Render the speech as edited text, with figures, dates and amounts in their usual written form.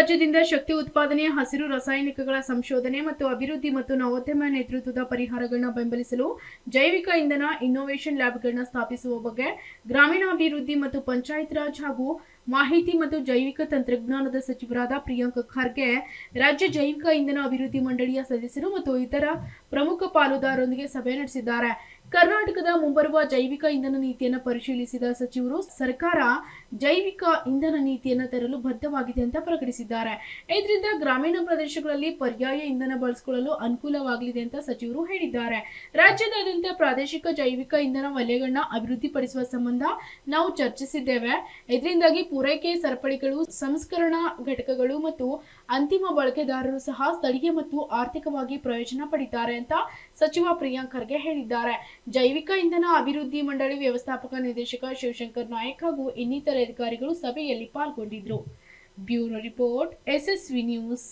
ರಾಜ್ಯದಿಂದ ಶಕ್ತಿ ಉತ್ಪಾದನೆ, ಹಸಿರು ರಾಸಾಯನಿಕಗಳ ಸಂಶೋಧನೆ ಮತ್ತು ಅಭಿವೃದ್ಧಿ ಮತ್ತು ನವೋದ್ಯಮ ನೇತೃತ್ವದ ಪರಿಹಾರಗಳನ್ನು ಬೆಂಬಲಿಸಲು ಜೈವಿಕ ಇಂಧನ ಇನ್ನೋವೇಷನ್ ಲ್ಯಾಬ್ಗಳನ್ನು ಸ್ಥಾಪಿಸುವ ಬಗ್ಗೆ ಗ್ರಾಮೀಣಾಭಿವೃದ್ಧಿ ಮತ್ತು ಪಂಚಾಯತ್ ರಾಜ್ ಹಾಗೂ ಮಾಹಿತಿ ಮತ್ತು ಜೈವಿಕ ತಂತ್ರಜ್ಞಾನದ ಸಚಿವರಾದ ಪ್ರಿಯಾಂಕ್ ಖರ್ಗೆ ರಾಜ್ಯ ಜೈವಿಕ ಇಂಧನ ಅಭಿವೃದ್ಧಿ ಮಂಡಳಿಯ ಸದಸ್ಯರು ಮತ್ತು ಇತರ ಪ್ರಮುಖ ಪಾಲುದಾರರೊಂದಿಗೆ ಸಭೆ ನಡೆಸಿದ್ದಾರೆ. ಕರ್ನಾಟಕದ ಮುಂಬರುವ ಜೈವಿಕ ಇಂಧನ ನೀತಿಯನ್ನು ಪರಿಶೀಲಿಸಿದ ಸಚಿವರು ಸರ್ಕಾರ ಜೈವಿಕ ಇಂಧನ ನೀತಿಯನ್ನು ತರಲು ಬದ್ಧವಾಗಿದೆ ಅಂತ ಪ್ರಕಟಿಸಿದ್ದಾರೆ. ಇದರಿಂದ ಗ್ರಾಮೀಣ ಪ್ರದೇಶಗಳಲ್ಲಿ ಪರ್ಯಾಯ ಇಂಧನ ಬಳಸಿಕೊಳ್ಳಲು ಅನುಕೂಲವಾಗಲಿದೆ ಅಂತ ಸಚಿವರು ಹೇಳಿದ್ದಾರೆ. ರಾಜ್ಯದಾದ್ಯಂತ ಪ್ರಾದೇಶಿಕ ಜೈವಿಕ ಇಂಧನ ವಲಯಗಳನ್ನ ಅಭಿವೃದ್ಧಿಪಡಿಸುವ ಸಂಬಂಧ ನಾವು ಚರ್ಚಿಸಿದ್ದೇವೆ. ಇದರಿಂದಾಗಿ ಪೂರೈಕೆ ಸರಪಳಿಗಳು, ಸಂಸ್ಕರಣಾ ಘಟಕಗಳು ಮತ್ತು ಅಂತಿಮ ಬಳಕೆದಾರರು ಸಹ ಸ್ಥಳೀಯ ಮತ್ತು ಆರ್ಥಿಕವಾಗಿ ಪ್ರಯೋಜನ ಪಡೆಯುತ್ತಾರೆ ಅಂತ ಸಚಿವ ಪ್ರಿಯಾಂಕ್ ಖರ್ಗೆ ಹೇಳಿದ್ದಾರೆ. ಜೈವಿಕ ಇಂಧನ ಅಭಿವೃದ್ಧಿ ಮಂಡಳಿ ವ್ಯವಸ್ಥಾಪಕ ನಿರ್ದೇಶಕ ಶಿವಶಂಕರ್ ನಾಯಕ್ ಹಾಗೂ ಇನ್ನಿತರ ಅಧಿಕಾರಿಗಳು ಸಭೆಯಲ್ಲಿ ಪಾಲ್ಗೊಂಡಿದ್ದರು. Bureau report, SSV news.